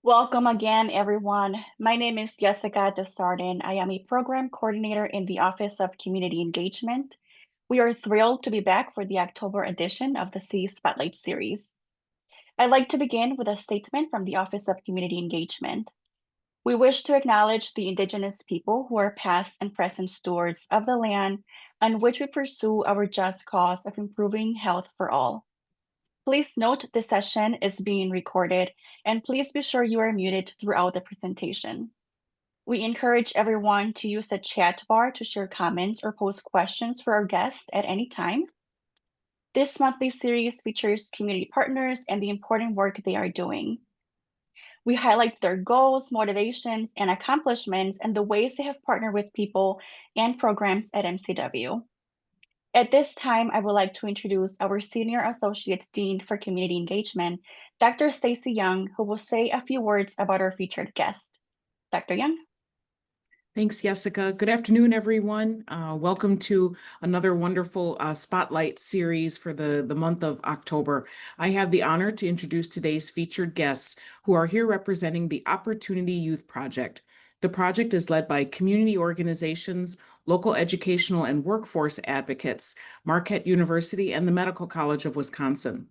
Welcome again, everyone. My name is Jessica Desardin. I am a program coordinator in the Office of Community Engagement. We are thrilled to be back for the October edition of the City Spotlight series. I'd like to begin with a statement from the Office of Community Engagement. We wish to acknowledge the Indigenous people who are past and present stewards of the land on which we pursue our just cause of improving health for all. Please note this session is being recorded, and please be sure you are muted throughout the presentation. We encourage everyone to use the chat bar to share comments or post questions for our guests at any time. This monthly series features community partners and the important work they are doing. We highlight their goals, motivations, and accomplishments and the ways they have partnered with people and programs at MCW. At this time, I would like to introduce our Senior Associate Dean for Community Engagement, Dr. Stacy Young, who will say a few words about our featured guest. Dr. Young? Thanks, Jessica. Good afternoon, everyone. Welcome to another wonderful Spotlight series for the month of October. I have the honor to introduce today's featured guests who are here representing the Opportunity Youth Project. The project is led by community organizations, local educational and workforce advocates, Marquette University, and the Medical College of Wisconsin.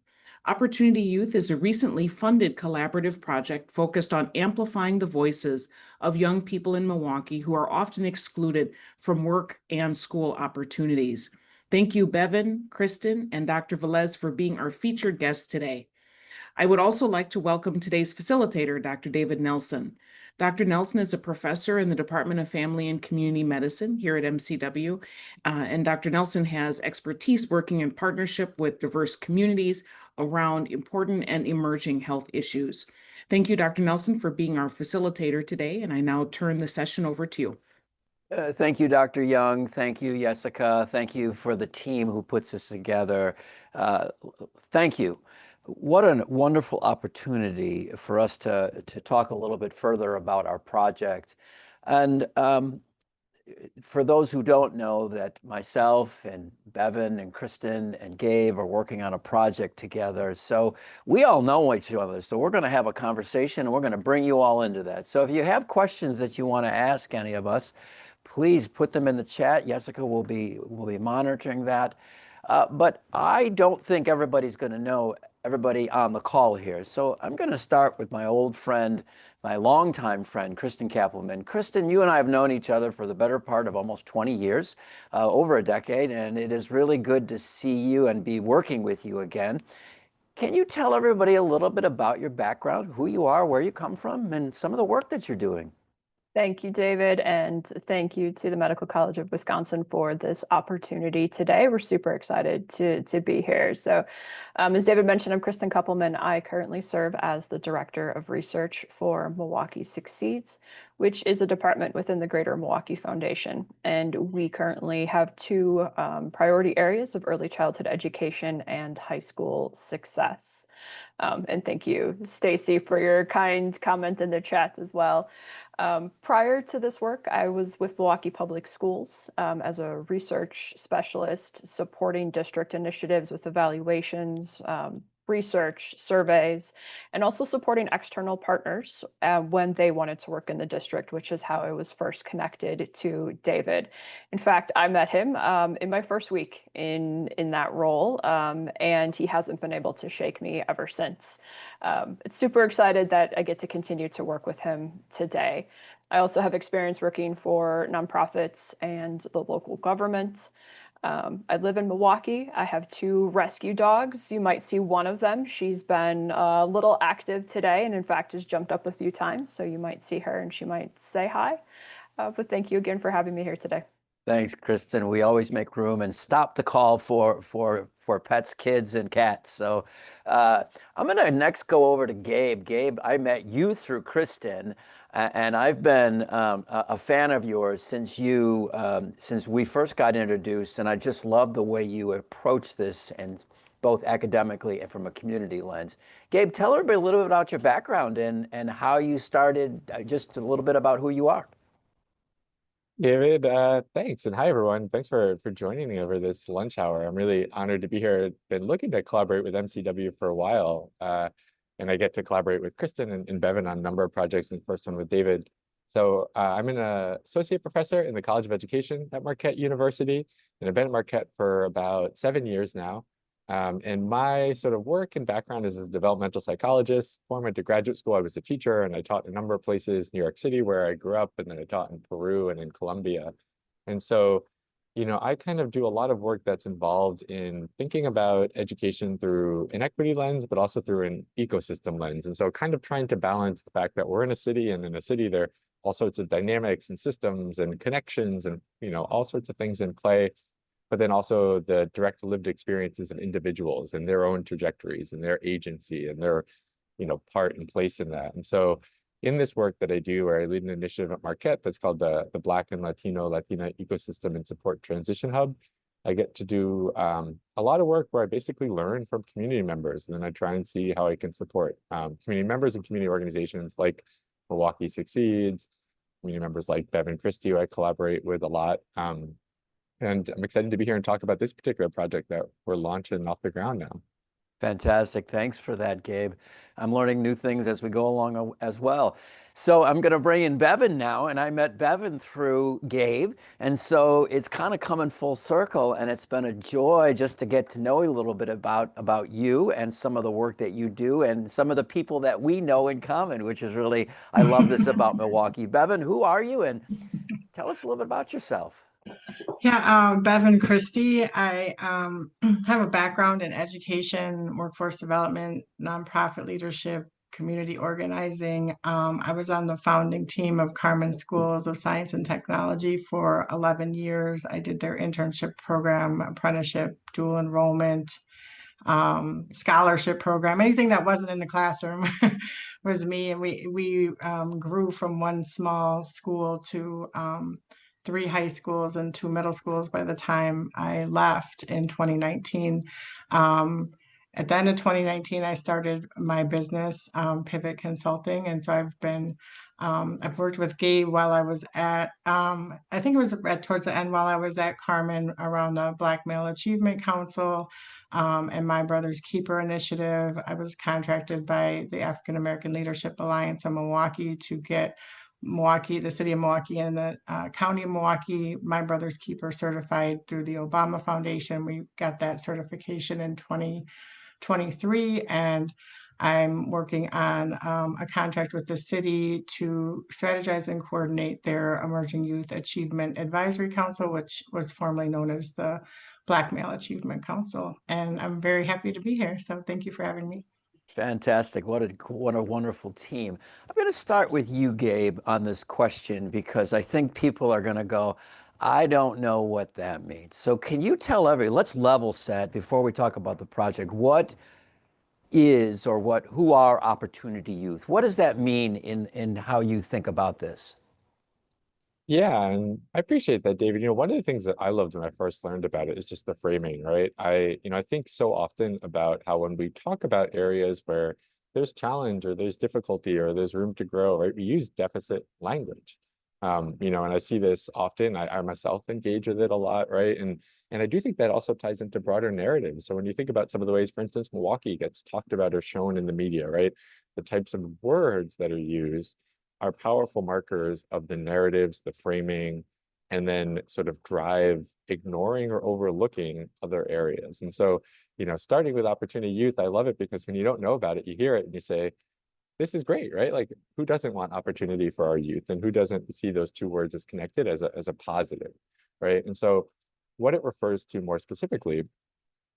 Opportunity Youth is a recently funded collaborative project focused on amplifying the voices of young people in Milwaukee who are often excluded from work and school opportunities. Thank you, Bevan, Kristen, and Dr. Velez for being our featured guests today. I would also like to welcome today's facilitator, Dr. David Nelson. Dr. Nelson is a professor in the Department of Family and Community Medicine here at MCW, and Dr. Nelson has expertise working in partnership with diverse communities around important and emerging health issues. Thank you, Dr. Nelson, for being our facilitator today, and I now turn the session over to you. Thank you, Dr. Young. Thank you, Jessica. Thank you for the team who puts this together. Thank you. What a wonderful opportunity for us to talk a little bit further about our project. And for those who don't know, that myself and Bevan and Kristen and Gabe are working on a project together. So we all know each other. So we're going to have a conversation and we're going to bring you all into that. So if you have questions that you want to ask any of us, please put them in the chat. Jessica will be monitoring that. But I don't think everybody's going to know everybody on the call here. So I'm going to start with my old friend, my longtime friend, Kristen Kappelman. Kristen, you and I have known each other for the better part of almost 20 years, over a decade, and it is really good to see you and be working with you again. Can you tell everybody a little bit about your background, who you are, where you come from, and some of the work that you're doing? Thank you, David, and thank you to the Medical College of Wisconsin for this opportunity today. We're super excited to be here. So, as David mentioned, I'm Kristen Kuppelman. I currently serve as the Director of Research for Milwaukee Succeeds, which is a department within the Greater Milwaukee Foundation. And we currently have two priority areas of early childhood education and high school success. And thank you, Stacy, for your kind comment in the chat as well. Prior to this work, I was with Milwaukee Public Schools as a research specialist, supporting district initiatives with evaluations, research, surveys, and also supporting external partners when they wanted to work in the district, which is how I was first connected to David. In fact, I met him in my first week in that role, and he hasn't been able to shake me ever since. It's super excited that I get to continue to work with him today. I also have experience working for nonprofits and the local government. I live in Milwaukee. I have two rescue dogs. You might see one of them. She's been a little active today and in fact has jumped up a few times. So you might see her and she might say hi. But thank you again for having me here today. Thanks, Kristen. We always make room and stop the call for pets, kids, and cats. So I'm going to next go over to Gabe. Gabe, I met you through Kristen, and I've been a fan of yours since we first got introduced, and I just love the way you approach this, and both academically and from a community lens. Gabe, tell everybody a little bit about your background and how you started, just a little bit about who you are. David, thanks. And hi, everyone. Thanks for joining me over this lunch hour. I'm really honored to be here. I've been looking to collaborate with MCW for a while. And and I get to collaborate with Kristen and Bevan on a number of projects, and the first one with David. So I'm an associate professor in the College of Education at Marquette University, and I've been at Marquette for about 7 years now. And my sort of work and background is as a developmental psychologist. Before I went to graduate school, I was a teacher, and I taught in a number of places, New York City, where I grew up, and then I taught in Peru and in Colombia. And so, I kind of do a lot of work that's involved in thinking about education through an equity lens, but also through an ecosystem lens. And so kind of trying to balance the fact that we're in a city, and in a city, there are all sorts of dynamics and systems and connections and, all sorts of things in play, but then also the direct lived experiences of individuals and their own trajectories and their agency and their, part and place in that. And so in this work that I do, where I lead an initiative at Marquette that's called the Black and Latina Ecosystem and Support Transition Hub, I get to do a lot of work where I basically learn from community members, and then I try and see how I can support community members and community organizations like Milwaukee Succeeds, community members like Bevan Christie, who I collaborate with a lot. And I'm excited to be here and talk about this particular project that we're launching off the ground now. Fantastic. Thanks for that, Gabe. I'm learning new things as we go along as well. So I'm going to bring in Bevan now, and I met Bevan through Gabe. And so it's kind of coming full circle, and it's been a joy just to get to know a little bit about you and some of the work that you do and some of the people that we know in common, which is really, I love this about Milwaukee. Bevan, who are you? And tell us a little bit about yourself. Yeah, Bevan Christie. I have a background in education, workforce development, nonprofit leadership, community organizing. I was on the founding team of Carmen Schools of Science and Technology for 11 years. I did their internship program, apprenticeship, dual enrollment, scholarship program. Anything that wasn't in the classroom was me. And we grew from one small school to 3 high schools and 2 middle schools by the time I left in 2019. At the end of 2019, I started my business, Pivot Consulting. And so I've worked with Gabe while I was at, I think it was towards the end while I was at Carmen around the Black Male Achievement Council and My Brother's Keeper initiative. I was contracted by the African American Leadership Alliance in Milwaukee to get Milwaukee, the city of Milwaukee and the county of Milwaukee, My Brother's Keeper certified through the Obama Foundation. We got that certification in 2023, and I'm working on a contract with the city to strategize and coordinate their Emerging Youth Achievement Advisory Council, which was formerly known as the Black Male Achievement Council. And I'm very happy to be here. So thank you for having me. Fantastic. What a wonderful team. I'm going to start with you, Gabe, on this question because I think people are going to go, I don't know what that means. So can you tell let's level set before we talk about the project. What is or who are Opportunity Youth? What does that mean in how you think about this? Yeah, and I appreciate that, David. One of the things that I loved when I first learned about it is just the framing, right? I think so often about how when we talk about areas where there's challenge or there's difficulty or there's room to grow, right? We use deficit language. And I see this often. I myself engage with it a lot, right? And I do think that also ties into broader narratives. So when you think about some of the ways, for instance, Milwaukee gets talked about or shown in the media, right? The types of words that are used are powerful markers of the narratives, the framing, and then sort of drive ignoring or overlooking other areas. And so, starting with Opportunity Youth, I love it because when you don't know about it, you hear it and you say, this is great, right? Like, who doesn't want opportunity for our youth, and who doesn't see those two words as connected as a positive, right? And so what it refers to more specifically,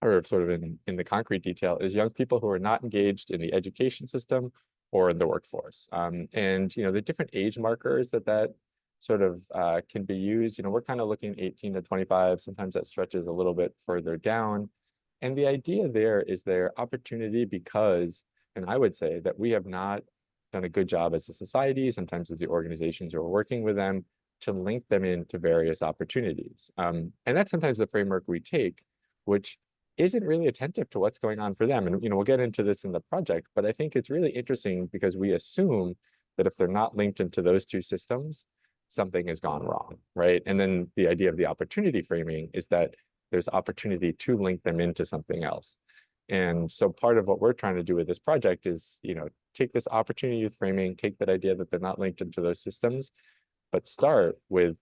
or sort of in the concrete detail, is young people who are not engaged in the education system or in the workforce. And the different age markers that sort of can be used, we're kind of looking 18 to 25, sometimes that stretches a little bit further down. And the idea there is their opportunity because, and I would say that we have not done a good job as a society, sometimes as the organizations who are working with them, to link them into various opportunities. And that's sometimes the framework we take, which isn't really attentive to what's going on for them. And, we'll get into this in the project, but I think it's really interesting because we assume that if they're not linked into those two systems, something has gone wrong, right? And then the idea of the opportunity framing is that there's opportunity to link them into something else. And so part of what we're trying to do with this project is, take this opportunity youth framing, take that idea that they're not linked into those systems, but start with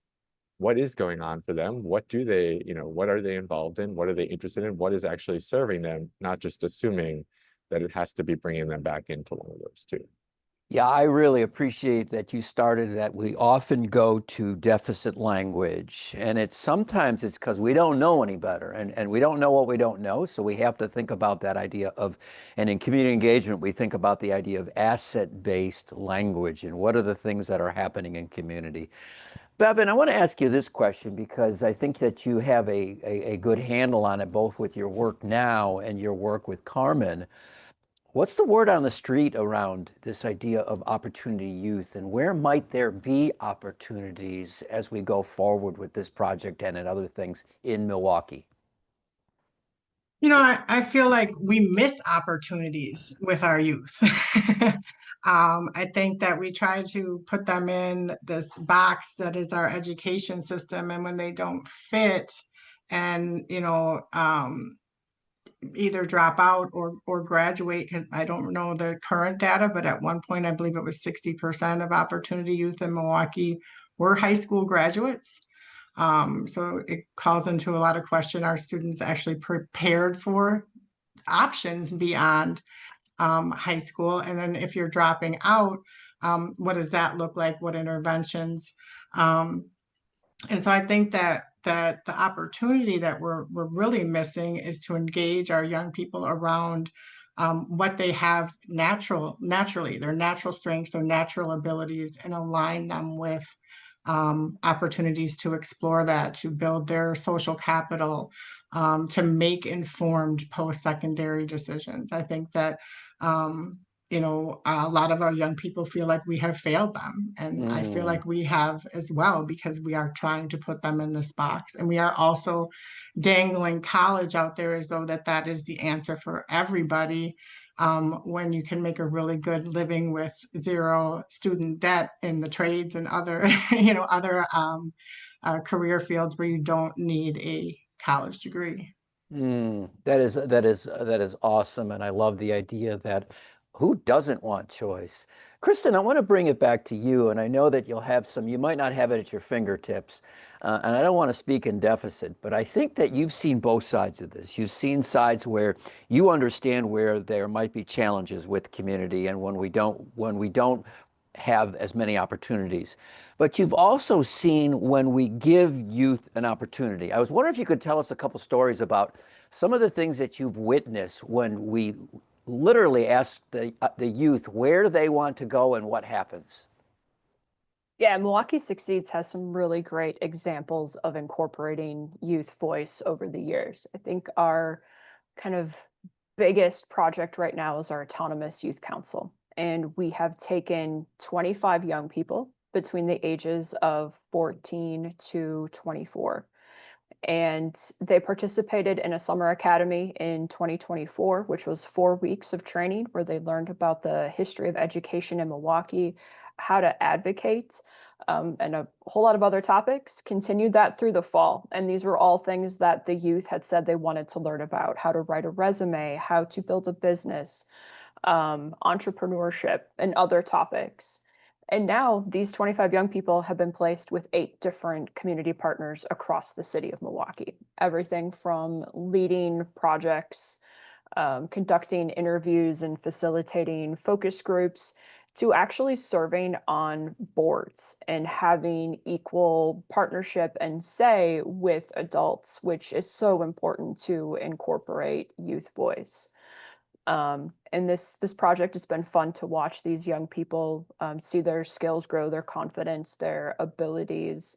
what is going on for them? What do they, what are they involved in? What are they interested in? What is actually serving them? Not just assuming that it has to be bringing them back into one of those two. Yeah, I really appreciate that you started that. We often go to deficit language, and sometimes it's because we don't know any better, and we don't know what we don't know. So we have to think about that idea of, and in community engagement, we think about the idea of asset-based language and what are the things that are happening in community. Bevan, I want to ask you this question because I think that you have a good handle on it, both with your work now and your work with Carmen. What's the word on the street around this idea of opportunity youth, and where might there be opportunities as we go forward with this project and in other things in Milwaukee? I feel like we miss opportunities with our youth. I think that we try to put them in this box that is our education system, and when they don't fit and, either drop out or graduate, because I don't know the current data, but at one point, I believe it was 60% of opportunity youth in Milwaukee were high school graduates. So it calls into a lot of question, are students actually prepared for options beyond high school? And then if you're dropping out, what does that look like? What interventions? And so I think that the opportunity that we're really missing is to engage our young people around what they have naturally, their natural strengths, their natural abilities, and align them with opportunities to explore that, to build their social capital, to make informed post-secondary decisions. I think that a lot of our young people feel like we have failed them. And I feel like we have as well, because we are trying to put them in this box. And we are also dangling college out there as though that is the answer for everybody, when you can make a really good living with zero student debt in the trades and other, other career fields where you don't need a college degree. That is awesome, and I love the idea that who doesn't want choice? Kristen, I want to bring it back to you, and I know that you might not have it at your fingertips, and I don't want to speak in deficit, but I think that you've seen both sides of this. You've seen sides where you understand where there might be challenges with community and when we don't have as many opportunities. But you've also seen when we give youth an opportunity. I was wondering if you could tell us a couple stories about some of the things that you've witnessed when we literally ask the youth where they want to go and what happens. Yeah, Milwaukee Succeeds has some really great examples of incorporating youth voice over the years. I think our kind of biggest project right now is our Autonomous Youth Council. And we have taken 25 young people between the ages of 14 to 24. And they participated in a summer academy in 2024, which was 4 weeks of training where they learned about the history of education in Milwaukee, how to advocate, and a whole lot of other topics. Continued that through the fall. And these were all things that the youth had said they wanted to learn about: how to write a resume, how to build a business, entrepreneurship, and other topics. And now these 25 young people have been placed with 8 different community partners across the city of Milwaukee. Everything from leading projects, conducting interviews and facilitating focus groups, to actually serving on boards and having equal partnership and say with adults, which is so important to incorporate youth voice. And this project, has been fun to watch these young people see their skills grow, their confidence, their abilities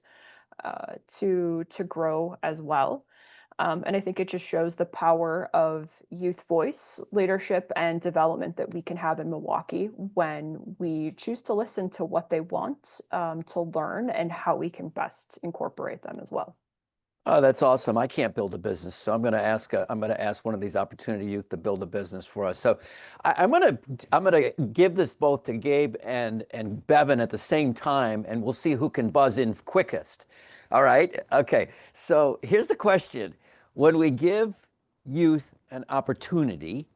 to grow as well. And I think it just shows the power of youth voice, leadership, and development that we can have in Milwaukee when we choose to listen to what they want to learn and how we can best incorporate them as well. Oh, that's awesome. I can't build a business, so I'm going to ask one of these opportunity youth to build a business for us. So I'm going to give this both to Gabe and Bevan at the same time, and we'll see who can buzz in quickest. All right. Okay. So here's the question. When we give youth an opportunity,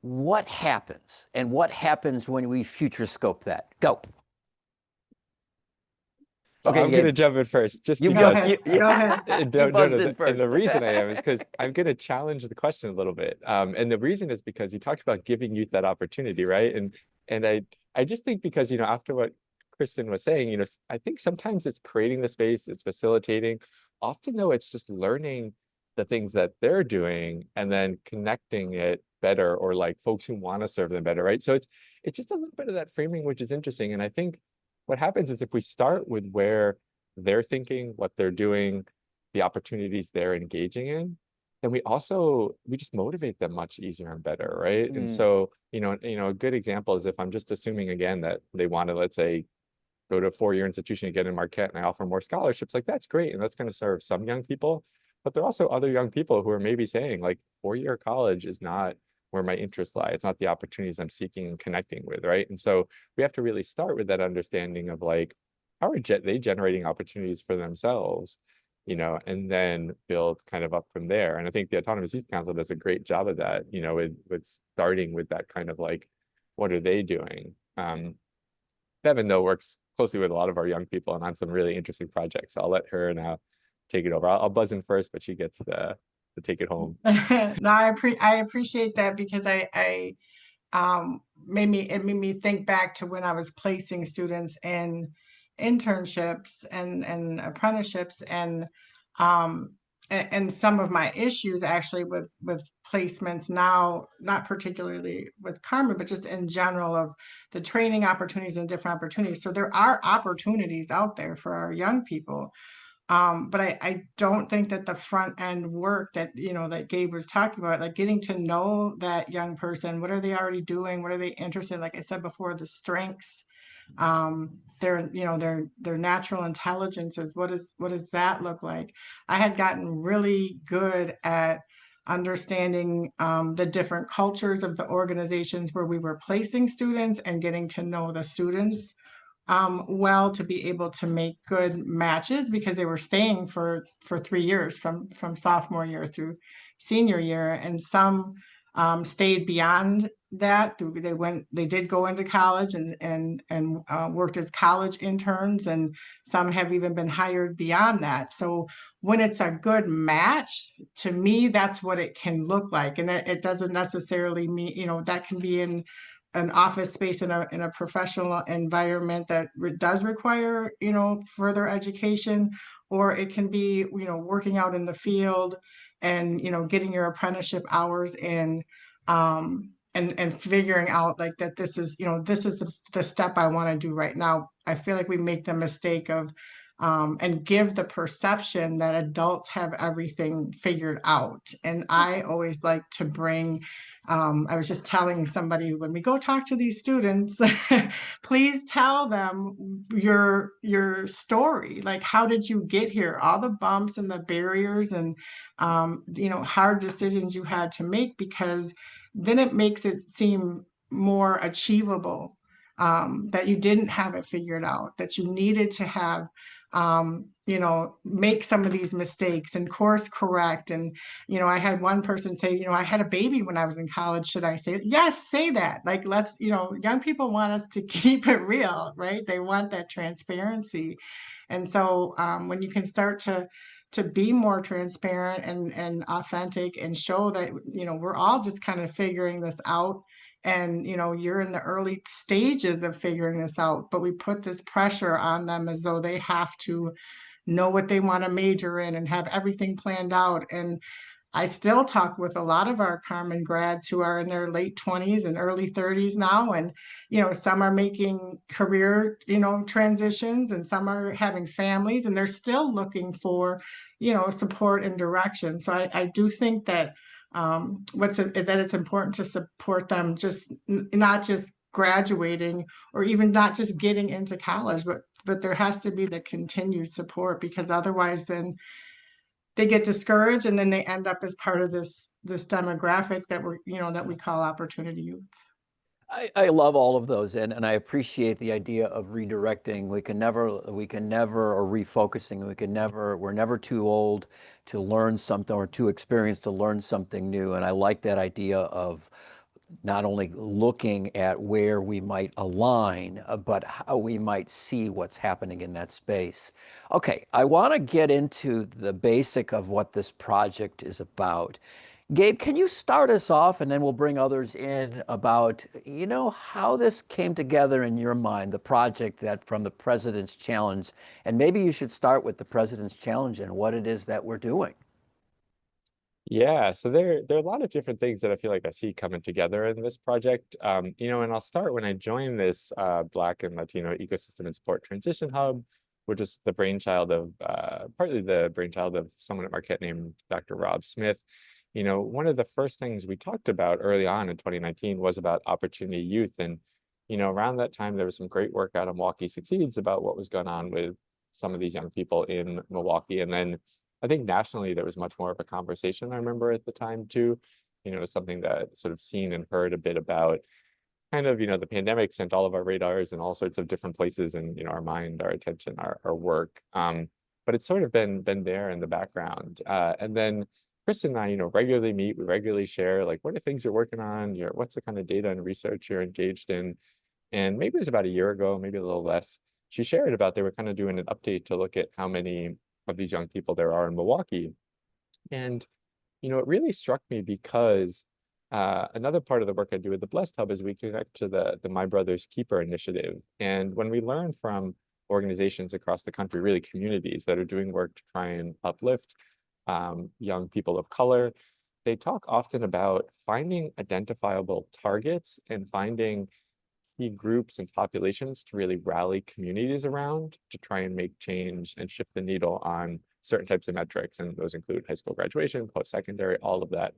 what happens? And what happens when we future scope that? Go. So Okay, I'm Gabe. gonna jump in first, just You Go because. ahead. Go ahead. You buzzed in And first. the reason I am is because I'm gonna challenge the question a little bit. And the reason is because you talked about giving youth that opportunity, right? And I just think because, after what Kristen was saying, I think sometimes it's creating the space, it's facilitating. Often though, it's just learning the things that they're doing and then connecting it better, or like folks who want to serve them better, right? So it's just a little bit of that framing, which is interesting. And I think what happens is if we start with where they're thinking, what they're doing, the opportunities they're engaging in, then we just motivate them much easier and better, right? And so, a good example is if I'm just assuming again that they want to, let's say, go to a 4-year institution again in Marquette, and I offer more scholarships, like that's great, and that's going to serve some young people. But there are also other young people who are maybe saying, like, 4-year college is not where my interests lie. It's not the opportunities I'm seeking and connecting with, right? And so we have to really start with that understanding of like, how are they generating opportunities for themselves, and then build kind of up from there. And I think the Autonomous Youth Council does a great job of that, with starting with that kind of like, what are they doing? Bevan, though, works closely with a lot of our young people and on some really interesting projects. So I'll let her now take it over. I'll buzz in first, but she gets to take it home. No, I appreciate that, because it made me think back to when I was placing students in internships and apprenticeships, and some of my issues actually with placements now, not particularly with Carmen, but just in general, of the training opportunities and different opportunities. So there are opportunities out there for our young people. But I don't think that the front end work that, that Gabe was talking about, like getting to know that young person, what are they already doing? What are they interested in? Like I said before, the strengths, their natural intelligences. What does that look like? I had gotten really good at understanding the different cultures of the organizations where we were placing students, and getting to know the students well, to be able to make good matches, because they were staying for 3 years, from sophomore year through senior year, and some stayed beyond that. They did go into college and worked as college interns, and some have even been hired beyond that. So when it's a good match, to me, that's what it can look like. And it doesn't necessarily mean, that can be in an office space in a professional environment that does require, further education, or it can be, working out in the field and, getting your apprenticeship hours in, and figuring out like that this is the step I want to do right now. I feel like we make the mistake of and give the perception that adults have everything figured out. And I always like to bring, I was just telling somebody, when we go talk to these students, please tell them your story. Like, how did you get here? All the bumps and the barriers and, hard decisions you had to make, because then it makes it seem more achievable, that you didn't have it figured out, that you needed to have, make some of these mistakes and course correct. And, I had one person say, I had a baby when I was in college. Should I say it? Yes, say that. Like, let's, young people want us to keep it real, right? They want that transparency. And so when you can start to be more transparent and authentic, and show that, we're all just kind of figuring this out, and you're in the early stages of figuring this out, but we put this pressure on them as though they have to know what they want to major in and have everything planned out. And I still talk with a lot of our Carmen grads who are in their late 20s and early 30s now, and some are making career transitions, and some are having families, and they're still looking for support and direction. So I do think that that it's important to support them, just not just graduating, or even not just getting into college, but there has to be the continued support, because otherwise then they get discouraged, and then they end up as part of this demographic that we call opportunity youth. I love all of those, and I appreciate the idea of redirecting. We can never, or refocusing. We're never too old to learn something or too experienced to learn something new. And I like that idea of not only looking at where we might align, but how we might see what's happening in that space. Okay, I want to get into the basic of what this project is about. Gabe, can you start us off and then we'll bring others in about, how this came together in your mind, the project that from the President's Challenge, and maybe you should start with the President's Challenge and what it is that we're doing. Yeah, so there are a lot of different things that I feel like I see coming together in this project. And I'll start when I joined this Black and Latino Ecosystem and Support Transition Hub, which is the brainchild of partly the brainchild of someone at Marquette named Dr. Rob Smith. One of the first things we talked about early on in 2019 was about opportunity youth. And, around that time, there was some great work out of Milwaukee Succeeds about what was going on with some of these young people in Milwaukee. And then I think nationally, there was much more of a conversation, I remember at the time too. It was something that sort of seen and heard a bit about kind of, the pandemic sent all of our radars in all sorts of different places and, our mind, our attention, our work. But it's sort of been there in the background. And then Chris and I, regularly meet, we regularly share, like, what are things you're working on? What's the kind of data and research you're engaged in? And maybe it was about a year ago, maybe a little less, she shared about they were kind of doing an update to look at how many of these young people there are in Milwaukee. And, it really struck me because another part of the work I do with the Blessed Hub is we connect to the My Brother's Keeper initiative. And when we learn from organizations across the country, really communities that are doing work to try and uplift young people of color, they talk often about finding identifiable targets and finding key groups and populations to really rally communities around to try and make change and shift the needle on certain types of metrics. And those include high school graduation, post-secondary, all of that.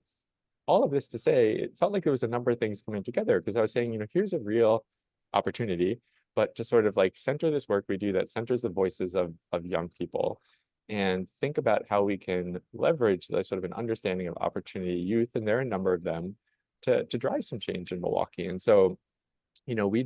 All of this to say, it felt like there was a number of things coming together because I was saying, here's a real opportunity, but to sort of like center this work we do that centers the voices of young people and think about how we can leverage the sort of an understanding of opportunity youth, and there are a number of them, to drive some change in Milwaukee. And so we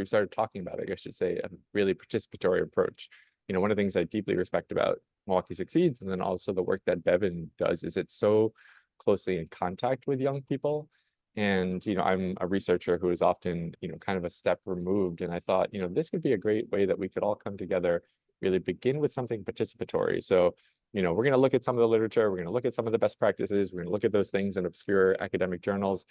started talking about, I should say, a really participatory approach. One of the things I deeply respect about Milwaukee Succeeds, and then also the work that Bevan does, is it's so closely in contact with young people. And, I'm a researcher who is often, kind of a step removed. And I thought, this would be a great way that we could all come together, really begin with something participatory. So, we're going to look at some of the literature, we're going to look at some of the best practices, we're going to look at those things in obscure academic journals.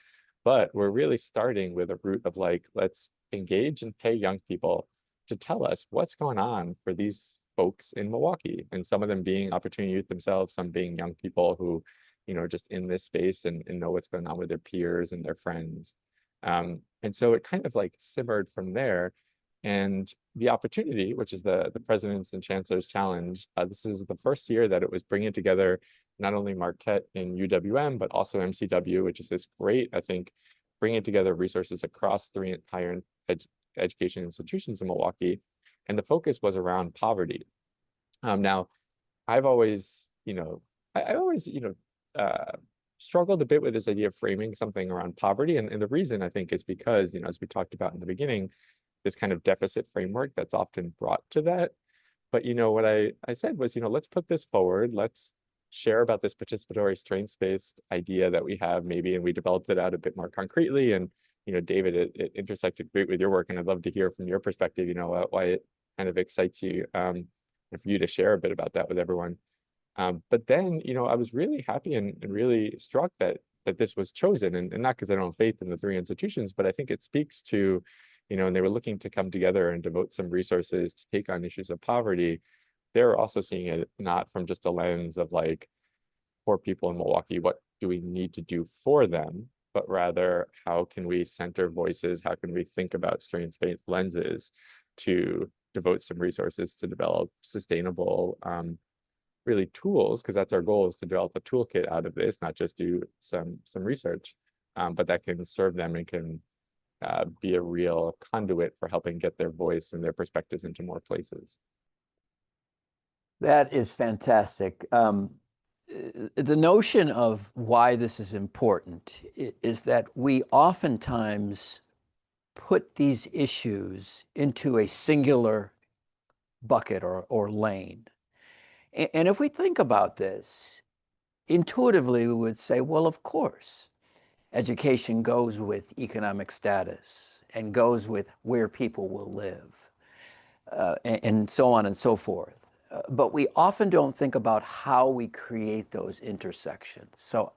But we're really starting with a root of like, let's engage and pay young people to tell us what's going on for these folks in Milwaukee. And some of them being opportunity youth themselves, some being young people who, are just in this space and know what's going on with their peers and their friends. And so it kind of like simmered from there. And the opportunity, which is the President's and Chancellor's Challenge, this is the first year that it was bringing together not only Marquette and UWM, but also MCW, which is this great, I think, bringing together resources across three higher education institutions in Milwaukee. And the focus was around poverty. Now, I've always, struggled a bit with this idea of framing something around poverty. And the reason I think is because, as we talked about in the beginning, this kind of deficit framework that's often brought to that. But, what I said was, let's put this forward. Let's share about this participatory strengths-based idea that we have maybe, and we developed it out a bit more concretely. And, David, it intersected great with your work. And I'd love to hear from your perspective, why it kind of excites you, and for you to share a bit about that with everyone. But then, I was really happy and really struck that this was chosen, and not because I don't have faith in the three institutions, but I think it speaks to, and they were looking to come together and devote some resources to take on issues of poverty. They're also seeing it not from just a lens of like, poor people in Milwaukee, what do we need to do for them, but rather how can we center voices, how can we think about strengths-based lenses to devote some resources to develop sustainable really tools, because that's our goal, is to develop a toolkit out of this, not just do some research, but that can serve them and can be a real conduit for helping get their voice and their perspectives into more places. That is fantastic. The notion of why this is important is that we oftentimes put these issues into a singular bucket or lane. And if we think about this, intuitively we would say, well, of course, education goes with economic status and goes with where people will live, and so on and so forth. But we often don't think about how we create those intersections. So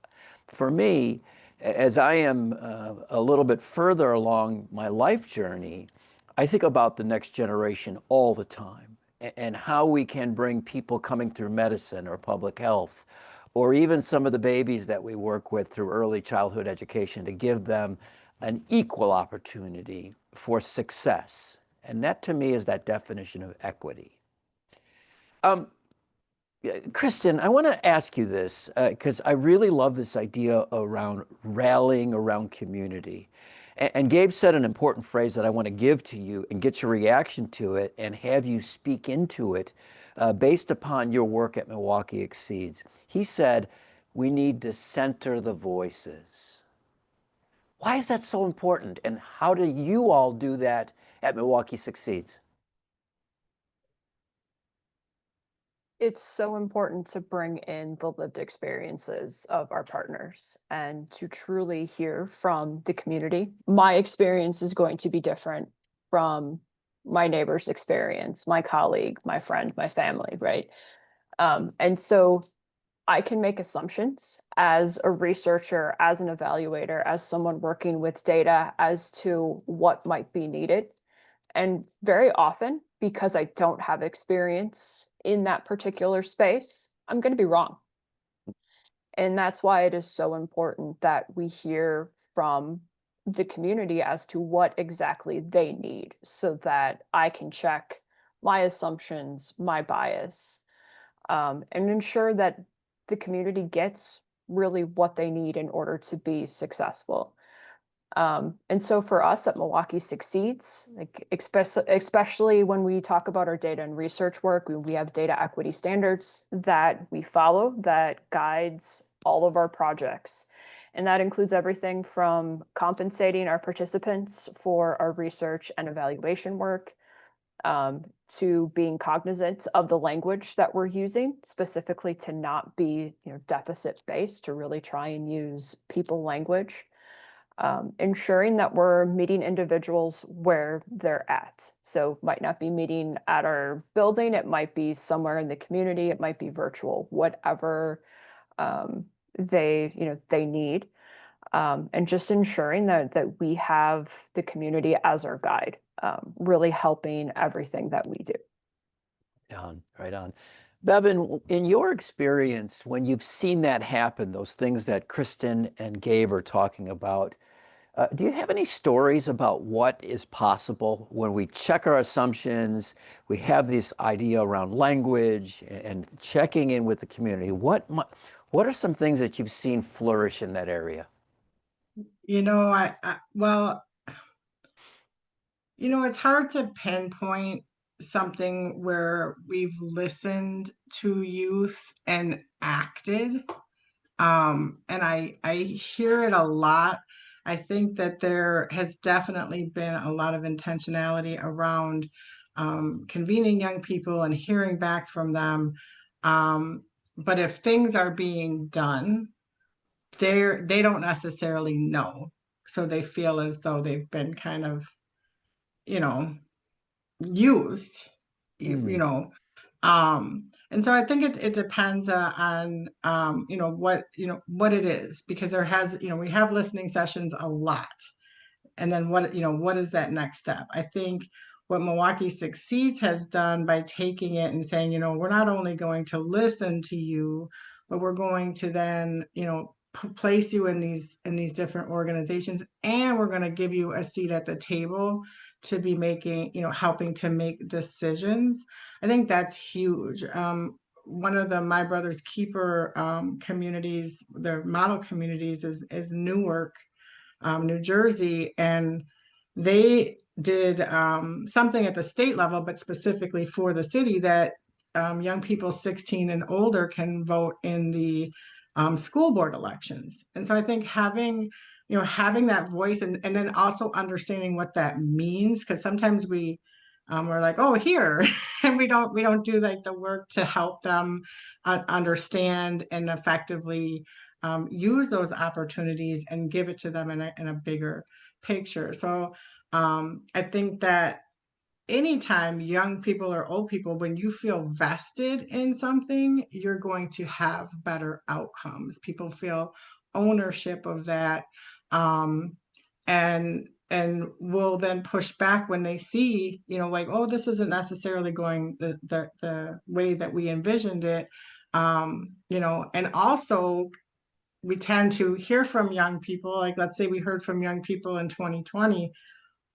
for me, as I am a little bit further along my life journey, I think about the next generation all the time and how we can bring people coming through medicine or public health, or even some of the babies that we work with through early childhood education, to give them an equal opportunity for success. And that, to me, is that definition of equity. Kristen, I want to ask you this because I really love this idea around rallying around community. And Gabe said an important phrase that I want to give to you and get your reaction to it and have you speak into it based upon your work at Milwaukee Succeeds. He said, we need to center the voices. Why is that so important? And how do you all do that at Milwaukee Succeeds? It's so important to bring in the lived experiences of our partners and to truly hear from the community. My experience is going to be different from my neighbor's experience, my colleague, my friend, my family, right? And so I can make assumptions as a researcher, as an evaluator, as someone working with data as to what might be needed. And very often, because I don't have experience in that particular space, I'm going to be wrong. And that's why it is so important that we hear from the community as to what exactly they need so that I can check my assumptions, my bias, and ensure that the community gets really what they need in order to be successful. And so for us at Milwaukee Succeeds, like especially when we talk about our data and research work, we have data equity standards that we follow that guides all of our projects. And that includes everything from compensating our participants for our research and evaluation work, to being cognizant of the language that we're using, specifically to not be, deficit based, to really try and use people language. Ensuring that we're meeting individuals where they're at. So might not be meeting at our building, it might be somewhere in the community, it might be virtual, whatever they need. And just ensuring that we have the community as our guide, really helping everything that we do. Right on. Bevan, in your experience, when you've seen that happen, those things that Kristen and Gabe are talking about, do you have any stories about what is possible when we check our assumptions, we have this idea around language and checking in with the community? What are some things that you've seen flourish in that area? It's hard to pinpoint something where we've listened to youth and acted. And I hear it a lot. I think that there has definitely been a lot of intentionality around convening young people and hearing back from them. But if things are being done, they don't necessarily know. So they feel as though they've been kind of, used, and so I think it depends on what it is, because we have listening sessions a lot, and then what is that next step? I think what Milwaukee Succeeds has done by taking it and saying, we're not only going to listen to you, but we're going to then place you in these different organizations, and we're going to give you a seat at the table to be making, helping to make decisions. I think that's huge. One of the My Brother's Keeper communities, their model communities is Newark, New Jersey, and they did something at the state level, but specifically for the city, that young people 16 and older can vote in the school board elections. And so I think having having that voice and then also understanding what that means, because sometimes we're like, oh, here, and we don't do like the work to help them understand and effectively use those opportunities and give it to them in a bigger picture. So I think that anytime young people or old people, when you feel vested in something, you're going to have better outcomes. People feel ownership of that, and will then push back when they see, like, oh, this isn't necessarily going the way that we envisioned it. And also we tend to hear from young people, like let's say we heard from young people in 2020.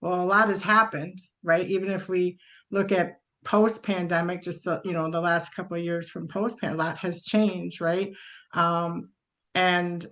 Well, a lot has happened, right? Even if we look at post-pandemic, just the last couple of years from post-pandemic, a lot has changed, right? And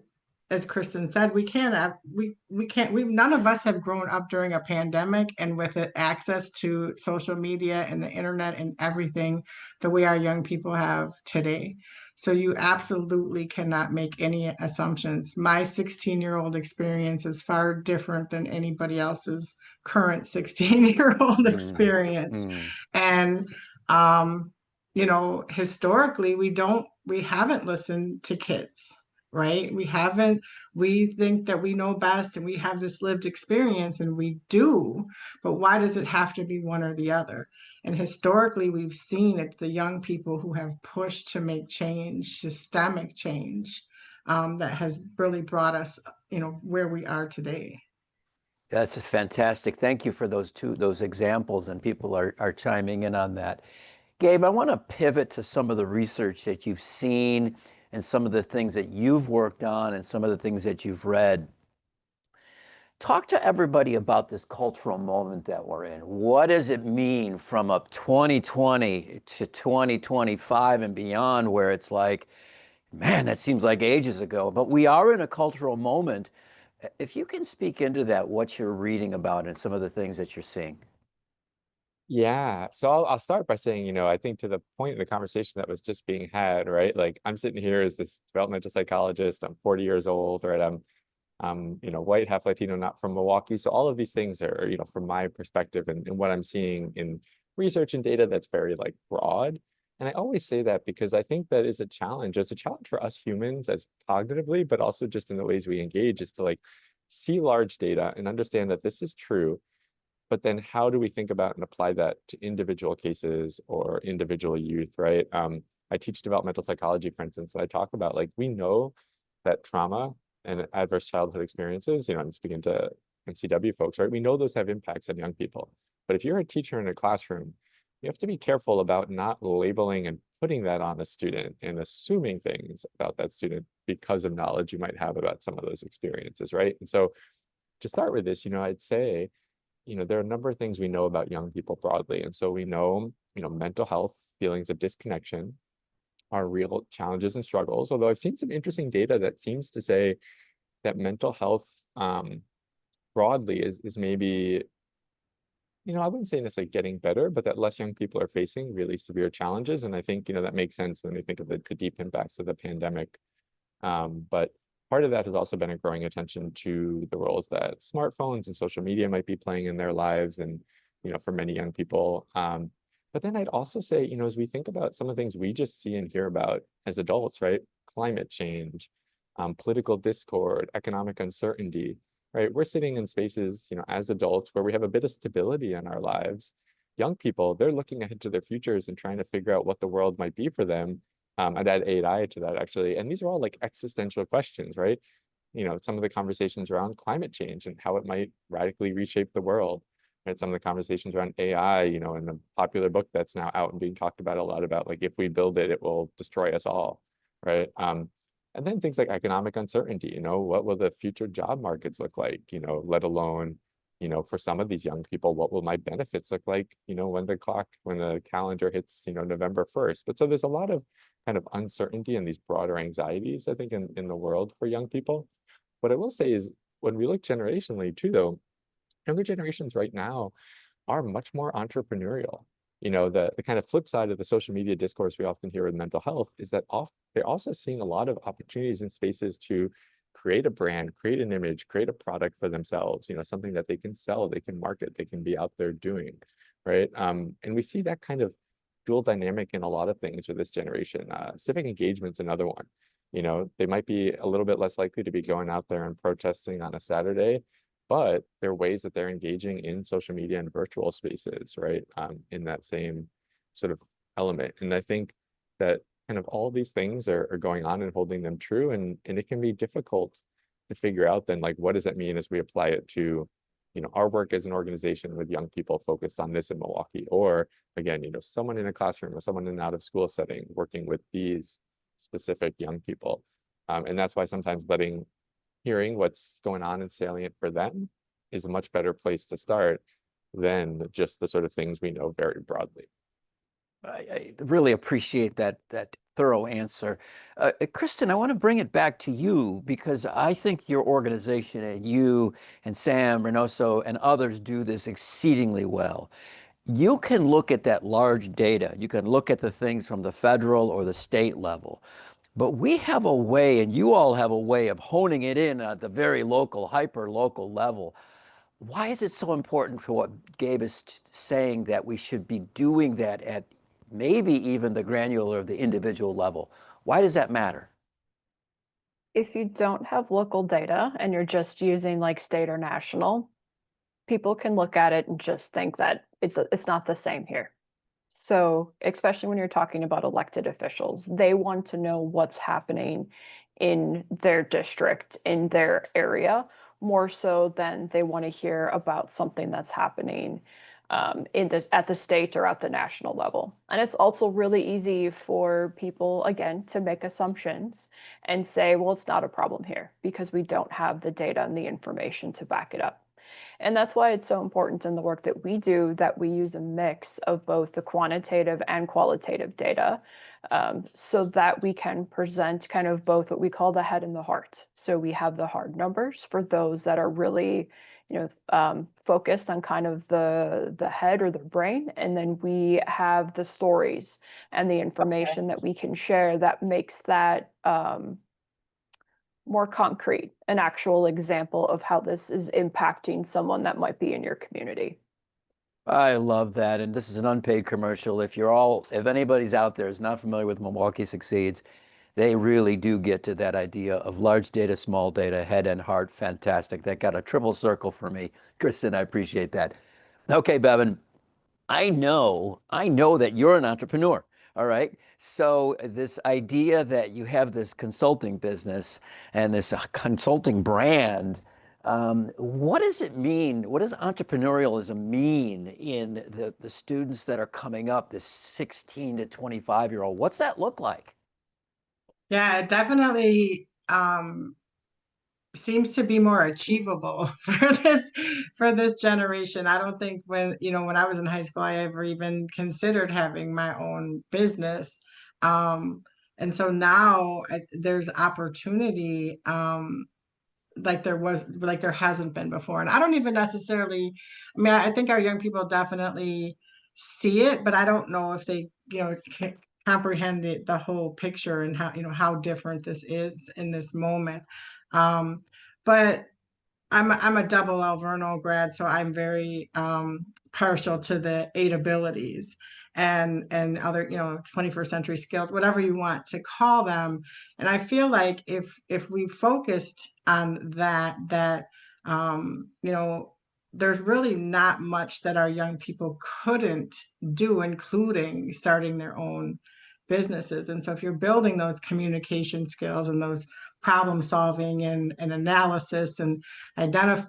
as Kristen said, none of us have grown up during a pandemic and with access to social media and the internet and everything the way our young people have today. So you absolutely cannot make any assumptions. My 16-year-old experience is far different than anybody else's current 16-year-old experience. And historically we haven't listened to kids, right? We think that we know best and we have this lived experience, and we do, but why does it have to be one or the other? And historically, we've seen it's the young people who have pushed to make change, systemic change, that has really brought us, where we are today. That's fantastic. Thank you for those examples, and people are chiming in on that. Gabe, I want to pivot to some of the research that you've seen and some of the things that you've worked on and some of the things that you've read. Talk to everybody about this cultural moment that we're in. What does it mean from up 2020 to 2025 and beyond, where it's like, man, that seems like ages ago, but we are in a cultural moment. If you can speak into that, what you're reading about and some of the things that you're seeing. Yeah, so I'll start by saying, I think to the point in the conversation that was just being had, right? Like I'm sitting here as this developmental psychologist. I'm 40 years old, right? I'm white, half Latino, not from Milwaukee. So all of these things are, from my perspective and what I'm seeing in research and data that's very like broad. And I always say that because I think that is a challenge. It's a challenge for us humans as cognitively, but also just in the ways we engage, is to like see large data and understand that this is true. But then how do we think about and apply that to individual cases or individual youth, right? I teach developmental psychology, for instance, and I talk about like, we know that trauma and adverse childhood experiences, I'm speaking to MCW folks, right? We know those have impacts on young people. But if you're a teacher in a classroom, you have to be careful about not labeling and putting that on a student and assuming things about that student because of knowledge you might have about some of those experiences, right? And so to start with this, I'd say, there are a number of things we know about young people broadly. And so we know, mental health, feelings of disconnection are real challenges and struggles. Although I've seen some interesting data that seems to say that mental health broadly is maybe, I wouldn't say necessarily getting better, but that less young people are facing really severe challenges. And I think, that makes sense when we think of the deep impacts of the pandemic. But part of that has also been a growing attention to the roles that smartphones and social media might be playing in their lives and, for many young people. But then I'd also say, as we think about some of the things we just see and hear about as adults, right? Climate change, political discord, economic uncertainty, right? We're sitting in spaces, as adults where we have a bit of stability in our lives. Young people, they're looking ahead to their futures and trying to figure out what the world might be for them. I'd add AI to that, actually. And these are all like existential questions, right? Some of the conversations around climate change and how it might radically reshape the world, right? Some of the conversations around AI, in the popular book that's now out and being talked about a lot about, like, if we build it, it will destroy us all, right? And then things like economic uncertainty, what will the future job markets look like, let alone, for some of these young people, what will my benefits look like, when the calendar hits, November 1st. But so there's a lot of kind of uncertainty and these broader anxieties, I think, in the world for young people. What I will say is when we look generationally too, though, younger generations right now are much more entrepreneurial. The kind of flip side of the social media discourse we often hear with mental health is that they're also seeing a lot of opportunities in spaces to create a brand, create an image, create a product for themselves, something that they can sell, they can market, they can be out there doing, right? And we see that kind of dual dynamic in a lot of things with this generation. Civic engagement's another one. They might be a little bit less likely to be going out there and protesting on a Saturday, but there are ways that they're engaging in social media and virtual spaces, right? In that same sort of element. And I think that kind of all these things are going on and holding them true. And it can be difficult to figure out then, like, what does that mean as we apply it to, our work as an organization with young people focused on this in Milwaukee, or again, someone in a classroom or someone in an out of school setting working with these specific young people. And that's why sometimes hearing what's going on and salient for them is a much better place to start than just the sort of things we know very broadly. I really appreciate that thorough answer. Kristen, I want to bring it back to you because I think your organization and you and Sam Reynoso and others do this exceedingly well. You can look at that large data. You can look at the things from the federal or the state level. But we have a way, and you all have a way of honing it in at the very local, hyper-local level. Why is it so important for what Gabe is saying that we should be doing that at maybe even the granular, the individual level? Why does that matter? If you don't have local data and you're just using like state or national, people can look at it and just think that it's not the same here. So especially when you're talking about elected officials, they want to know what's happening in their district, in their area, more so than they want to hear about something that's happening at the state or at the national level. And it's also really easy for people, again, to make assumptions and say, well, it's not a problem here because we don't have the data and the information to back it up. And that's why it's so important in the work that we do that we use a mix of both the quantitative and qualitative data so that we can present kind of both what we call the head and the heart. So we have the hard numbers for those that are really focused on kind of the head or the brain. And then we have the stories and the information that we can share that makes that more concrete, an actual example of how this is impacting someone that might be in your community. I love that. And this is an unpaid commercial. If anybody's out there is not familiar with Milwaukee Succeeds, they really do get to that idea of large data, small data, head and heart. Fantastic. That got a triple circle for me. Kristen, I appreciate that. Okay, Bevan, I know that you're an entrepreneur. All right. So this idea that you have this consulting business and this consulting brand, what does it mean? What does entrepreneurialism mean in the students that are coming up, this 16 to 25-year-old? What's that look like? Yeah, it definitely seems to be more achievable for this generation. I don't think when I was in high school, I ever even considered having my own business. And so now there's opportunity like there hasn't been before. And I don't even necessarily, I think our young people definitely see it, but I don't know if they, can comprehend the whole picture and how different this is in this moment. But I'm a double Alverno grad, so I'm very partial to the 8 abilities and other 21st century skills, whatever you want to call them. And I feel like if we focused on that there's really not much that our young people couldn't do, including starting their own businesses. And so if you're building those communication skills and those problem solving and analysis and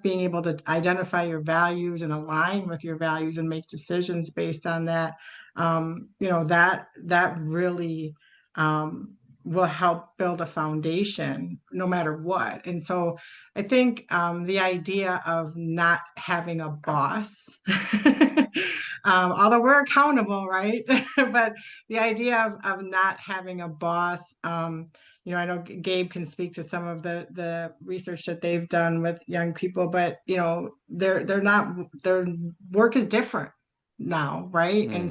being able to identify your values and align with your values and make decisions based on that, that really will help build a foundation no matter what. And so I think the idea of not having a boss, although we're accountable, right? But the idea of not having a boss, I know Gabe can speak to some of the research that they've done with young people, but their work is different now, right? And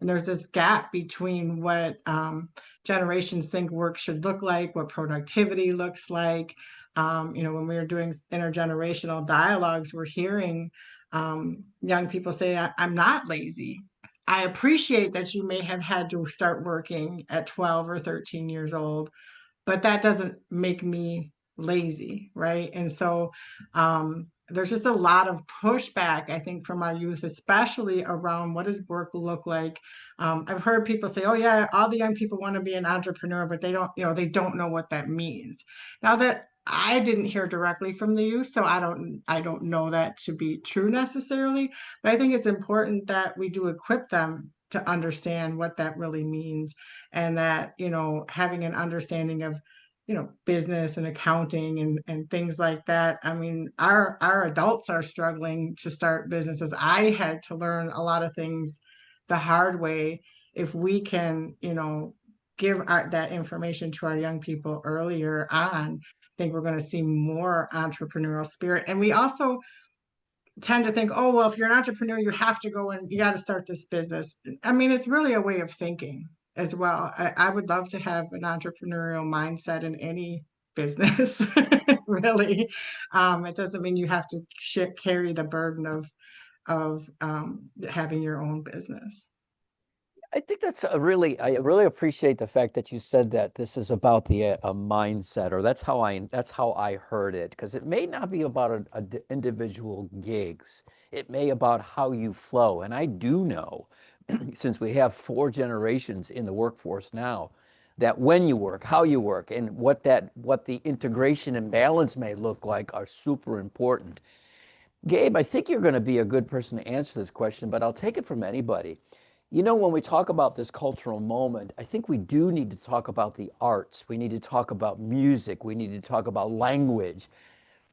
there's this gap between what generations think work should look like, what productivity looks like, When we were doing intergenerational dialogues, we're hearing young people say, I'm not lazy. I appreciate that you may have had to start working at 12 or 13 years old, but that doesn't make me lazy, right? And so there's just a lot of pushback, I think, from our youth, especially around what does work look like. I've heard people say, "Oh yeah, all the young people want to be an entrepreneur, but they don't know what that means." Now that I didn't hear directly from the youth, so I don't know that to be true necessarily, but I think it's important that we do equip them to understand what that really means, and that having an understanding of business and accounting and things like that. I mean, our adults are struggling to start businesses. I had to learn a lot of things the hard way. If we can, give that information to our young people earlier on, I think we're going to see more entrepreneurial spirit. And we also tend to think, oh, well, if you're an entrepreneur, you have to go and you got to start this business. I mean, it's really a way of thinking as well. I would love to have an entrepreneurial mindset in any business, really. It doesn't mean you have to carry the burden of having your own business. I think I really appreciate the fact that you said that this is about a mindset, or that's how I heard it, because it may not be about individual gigs. It may about how you flow. And I do know, since we have 4 generations in the workforce now, that when you work, how you work, and what the integration and balance may look like are super important. Gabe, I think you're going to be a good person to answer this question, but I'll take it from anybody. When we talk about this cultural moment, I think we do need to talk about the arts. We need to talk about music. We need to talk about language.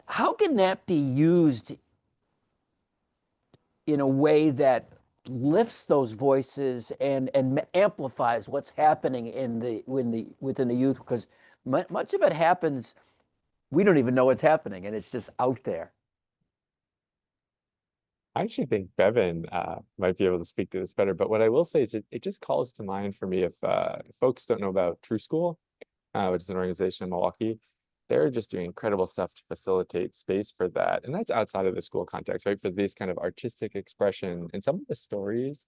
How can that be used in a way that lifts those voices and amplifies what's happening within the youth? Because much of it happens, we don't even know what's happening, and it's just out there. I actually think Bevan might be able to speak to this better, but what I will say is it just calls to mind for me if folks don't know about True School, which is an organization in Milwaukee. They're just doing incredible stuff to facilitate space for that. And that's outside of the school context, right? For this kind of artistic expression and some of the stories.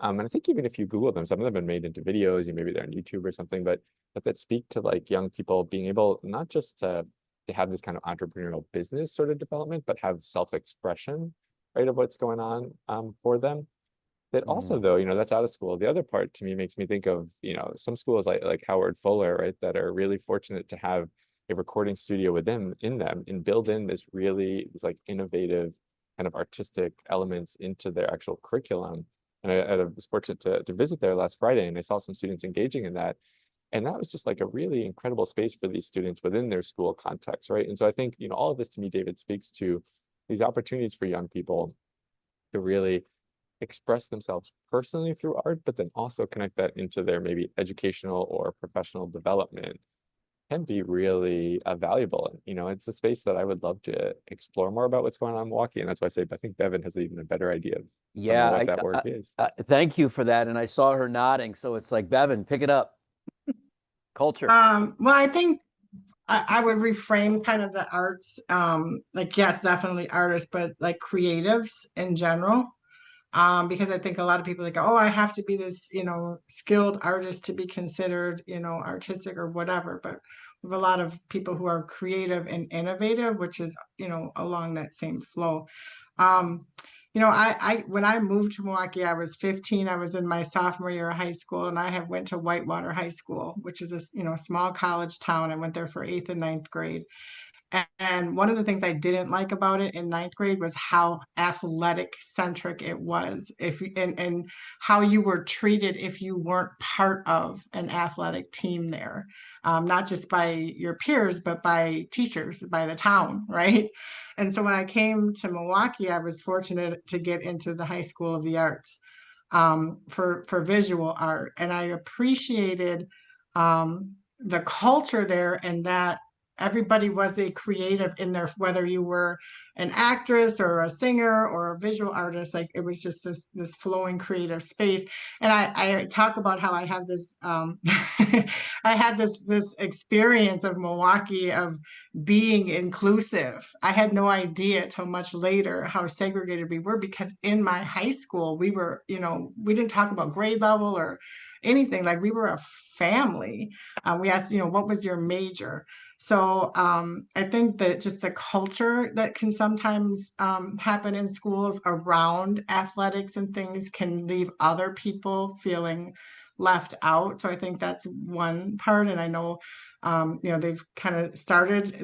And I think even if you Google them, some of them have been made into videos, maybe they're on YouTube or something, but that speak to like young people being able not just to have this kind of entrepreneurial business sort of development, but have self-expression, right, of what's going on for them. That also, though, that's out of school. The other part to me makes me think of, some schools like Howard Fuller, right, that are really fortunate to have a recording studio in them and build in this like innovative kind of artistic elements into their actual curriculum. And I was fortunate to visit there last Friday, and I saw some students engaging in that. And that was just like a really incredible space for these students within their school context, right? And so I think, all of this to me, David, speaks to these opportunities for young people to really express themselves personally through art, but then also connect that into their maybe educational or professional development can be really valuable. And, it's a space that I would love to explore more about what's going on in Milwaukee. And that's why I say, I think Bevan has even a better idea of what that work is. Thank you for that. And I saw her nodding. So it's like, Bevan, pick it up. Culture. Well, I think I would reframe kind of the arts, like, yes, definitely artists, but like creatives in general. Because I think a lot of people like, oh, I have to be this, skilled artist to be considered, artistic or whatever. But we have a lot of people who are creative and innovative, which is, along that same flow. When I moved to Milwaukee, I was 15. I was in my sophomore year of high school, and I went to Whitewater High School, which is a small college town. I went there for 8th and 9th grade. And one of the things I didn't like about it in 9th grade was how athletic centric it was, and how you were treated if you weren't part of an athletic team there, not just by your peers, but by teachers, by the town, right? And so when I came to Milwaukee, I was fortunate to get into the High School of the Arts for visual art, and I appreciated the culture there, and that everybody was a creative in there, whether you were an actress or a singer or a visual artist. Like it was just this flowing creative space. And I talk about how I have this I had this experience of Milwaukee of being inclusive. I had no idea till much later how segregated we were, because in my high school we were, we didn't talk about grade level or anything. Like we were a family. We asked, what was your major? So I think that just the culture that can sometimes happen in schools around athletics and things can leave other people feeling left out. So I think that's one part. And I know, they've kind of started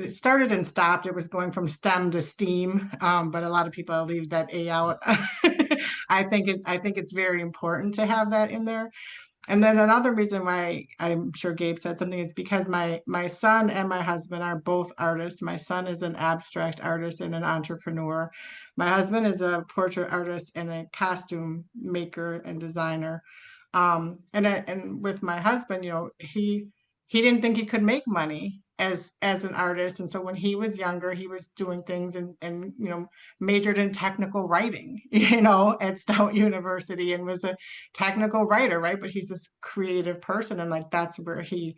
and stopped. It was going from STEM to STEAM, but a lot of people leave that A out. I think it's very important to have that in there. And then another reason why I'm sure Gabe said something is because my son and my husband are both artists. My son is an abstract artist and an entrepreneur. My husband is a portrait artist and a costume maker and designer. And with my husband, he didn't think he could make money as an artist. And so when he was younger, he was doing things and majored in technical writing, at Stout University, and was a technical writer, right? But he's this creative person, and like that's where he,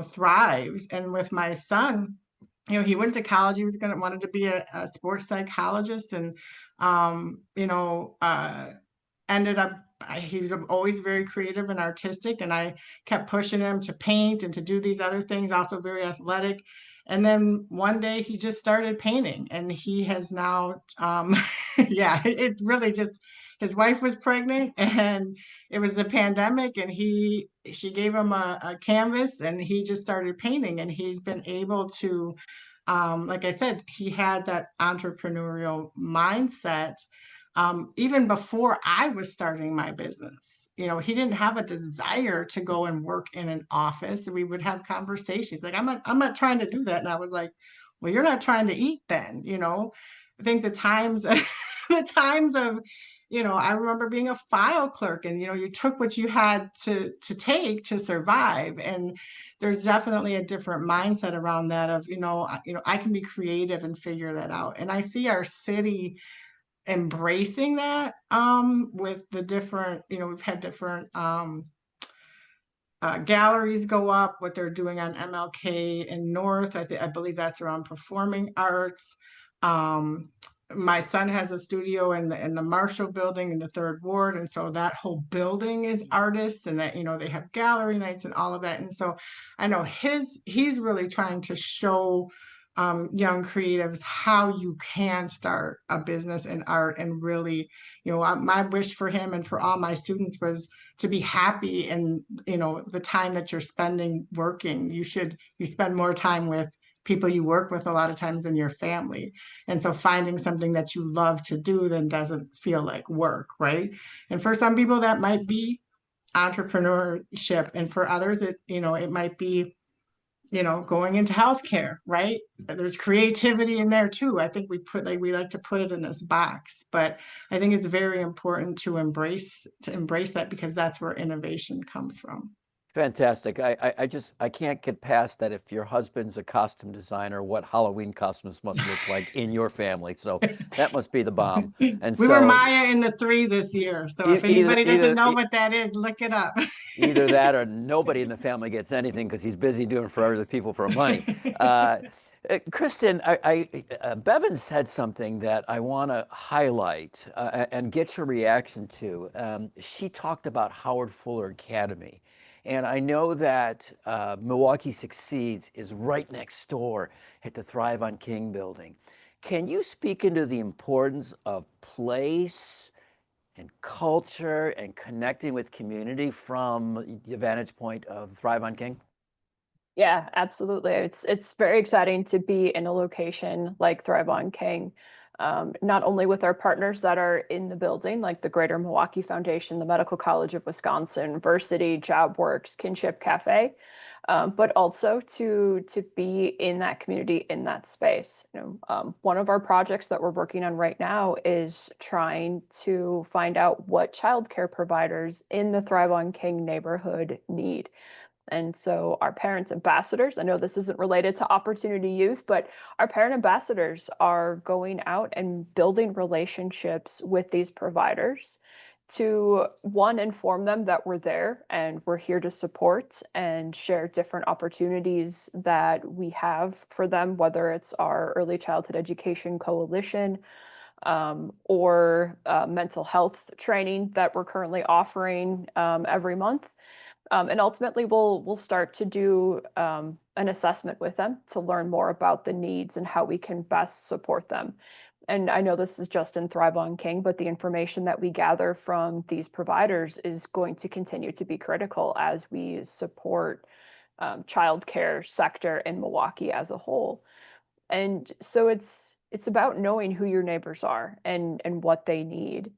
thrives. And with my son, he went to college. He was wanted to be a sports psychologist, and ended up he was always very creative and artistic, and I kept pushing him to paint and to do these other things, also very athletic. And then one day he just started painting, and he has now yeah, it really just, his wife was pregnant and it was the pandemic, and she gave him a canvas and he just started painting, and he's been able to like I said, he had that entrepreneurial mindset even before I was starting my business. He didn't have a desire to go and work in an office. We would have conversations like, I'm not trying to do that. And I was like, well, you're not trying to eat then, I think the times, the times of, I remember being a file clerk, and, you took what you had to take to survive. And there's definitely a different mindset around that of, I can be creative and figure that out. And I see our city embracing that with the different, we've had different galleries go up, what they're doing on MLK and North. I believe that's around performing arts. My son has a studio in the Marshall building in the 3rd Ward. And so that whole building is artists, and that, they have gallery nights and all of that. And so I know he's really trying to show young creatives how you can start a business in art. And really, my wish for him and for all my students was to be happy in, the time that you're spending working. You spend more time with people you work with a lot of times than your family. And so finding something that you love to do then doesn't feel like work, right? And for some people that might be entrepreneurship, and for others it might be going into healthcare, right? There's creativity in there too. I think we like to put it in this box, but I think it's very important to embrace that, because that's where innovation comes from. Fantastic. I can't get past that. If your husband's a costume designer, what Halloween costumes must look like in your family. So that must be the bomb. And we were Maya in the 3 this year. So if anybody doesn't know what that is, look it up. Either that or nobody in the family gets anything because he's busy doing for other people for money. Kristen, Bevan said something that I want to highlight and get your reaction to. She talked about Howard Fuller Academy. And I know that Milwaukee Succeeds is right next door at the Thrive on King building. Can you speak into the importance of place and culture and connecting with community from the vantage point of Thrive on King? Yeah, absolutely. It's very exciting to be in a location like Thrive on King, not only with our partners that are in the building, like the Greater Milwaukee Foundation, the Medical College of Wisconsin, Versity, JobWorks, Kinship Cafe, but also to be in that community, in that space. One of our projects that we're working on right now is trying to find out what childcare providers in the Thrive on King neighborhood need. And so our parent ambassadors, I know this isn't related to Opportunity Youth, but our parent ambassadors are going out and building relationships with these providers to, one, inform them that we're there and we're here to support and share different opportunities that we have for them, whether it's our Early Childhood Education Coalition, or mental health training that we're currently offering every month. And ultimately, we'll start to do an assessment with them to learn more about the needs and how we can best support them. And I know this is just in Thrive on King, but the information that we gather from these providers is going to continue to be critical as we support childcare sector in Milwaukee as a whole. And so it's about knowing who your neighbors are and what they need,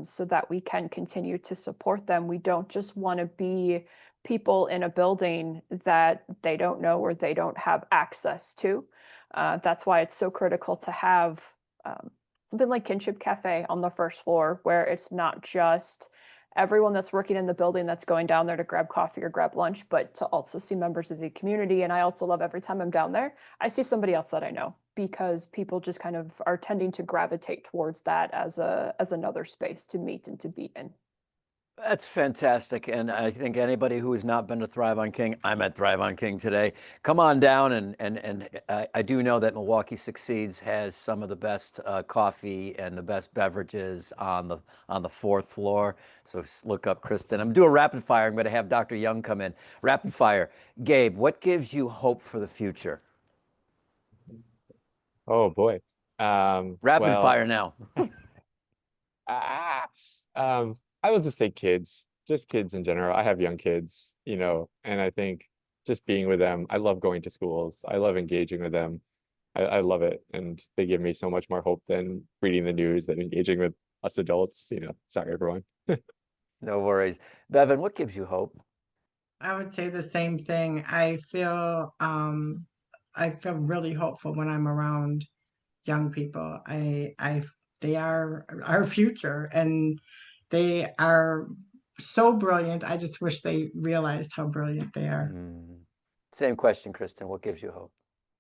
so that we can continue to support them. We don't just want to be people in a building that they don't know or they don't have access to. That's why it's so critical to have something like Kinship Cafe on the first floor, where it's not just everyone that's working in the building that's going down there to grab coffee or grab lunch, but to also see members of the community. And I also love every time I'm down there, I see somebody else that I know, because people just kind of are tending to gravitate towards that as another space to meet and to be in. That's fantastic. And I think anybody who has not been to Thrive on King, I'm at Thrive on King today. Come on down, and I do know that Milwaukee Succeeds has some of the best coffee and the best beverages on the fourth floor. So look up Kristen. I'm gonna do a rapid fire. I'm going to have Dr. Young come in. Rapid fire. Gabe, what gives you hope for the future? Oh boy. Rapid fire now. I will just say kids, just kids in general. I have young kids, and I think just being with them, I love going to schools. I love engaging with them. I love it. And they give me so much more hope than reading the news, than engaging with us adults, sorry, everyone. No worries. Bevan, what gives you hope? I would say the same thing. I feel really hopeful when I'm around young people. They are our future, and they are so brilliant. I just wish they realized how brilliant they are. Same question, Kristen. What gives you hope?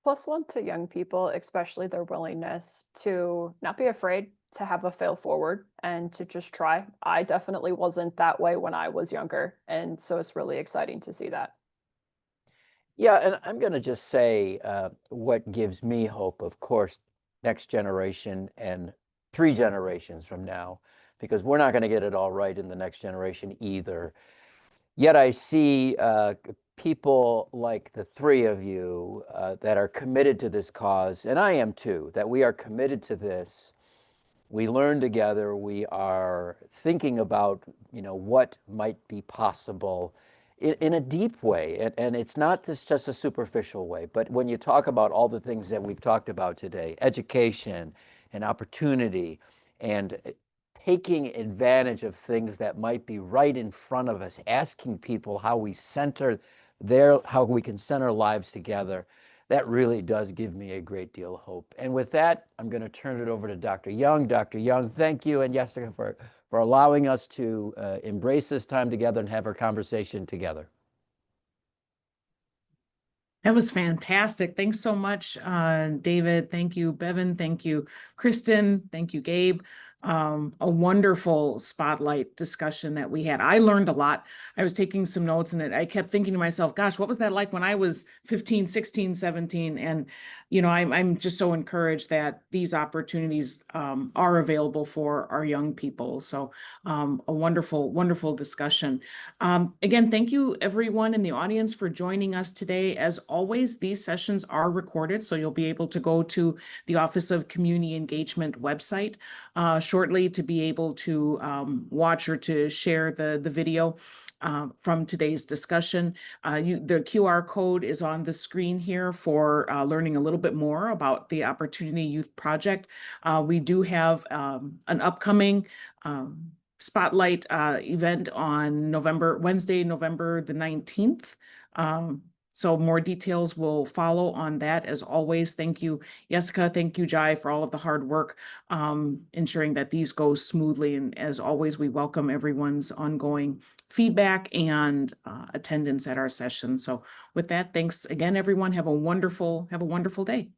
+1 to young people, especially their willingness to not be afraid to have a fail forward and to just try. I definitely wasn't that way when I was younger, and so it's really exciting to see that. Yeah, and I'm going to just say what gives me hope, of course, next generation and 3 generations from now, because we're not going to get it all right in the next generation either. Yet I see people like the 3 of you that are committed to this cause, and I am too, that we are committed to this. We learn together. We are thinking about, what might be possible in a deep way. And it's not just a superficial way, but when you talk about all the things that we've talked about today, education and opportunity and taking advantage of things that might be right in front of us, asking people how we can center lives together, that really does give me a great deal of hope. And with that, I'm going to turn it over to Dr. Young. Dr. Young, thank you, and Jessica, for allowing us to embrace this time together and have our conversation together. That was fantastic. Thanks so much, David. Thank you, Bevan. Thank you, Kristen. Thank you, Gabe. A wonderful spotlight discussion that we had. I learned a lot. I was taking some notes, and I kept thinking to myself, gosh, what was that like when I was 15, 16, 17? And, I'm just so encouraged that these opportunities are available for our young people. So a wonderful, wonderful discussion. Again, thank you everyone in the audience for joining us today. As always, these sessions are recorded, so you'll be able to go to the Office of Community Engagement website shortly to be able to watch or to share the video from today's discussion. The QR code is on the screen here for learning a little bit more about the Opportunity Youth Project. We do have an upcoming spotlight event on Wednesday, November the 19th. So more details will follow on that. As always, thank you, Jessica. Thank you, Jai, for all of the hard work ensuring that these go smoothly. And as always, we welcome everyone's ongoing feedback and attendance at our session. So with that, thanks again, everyone. Have a wonderful day.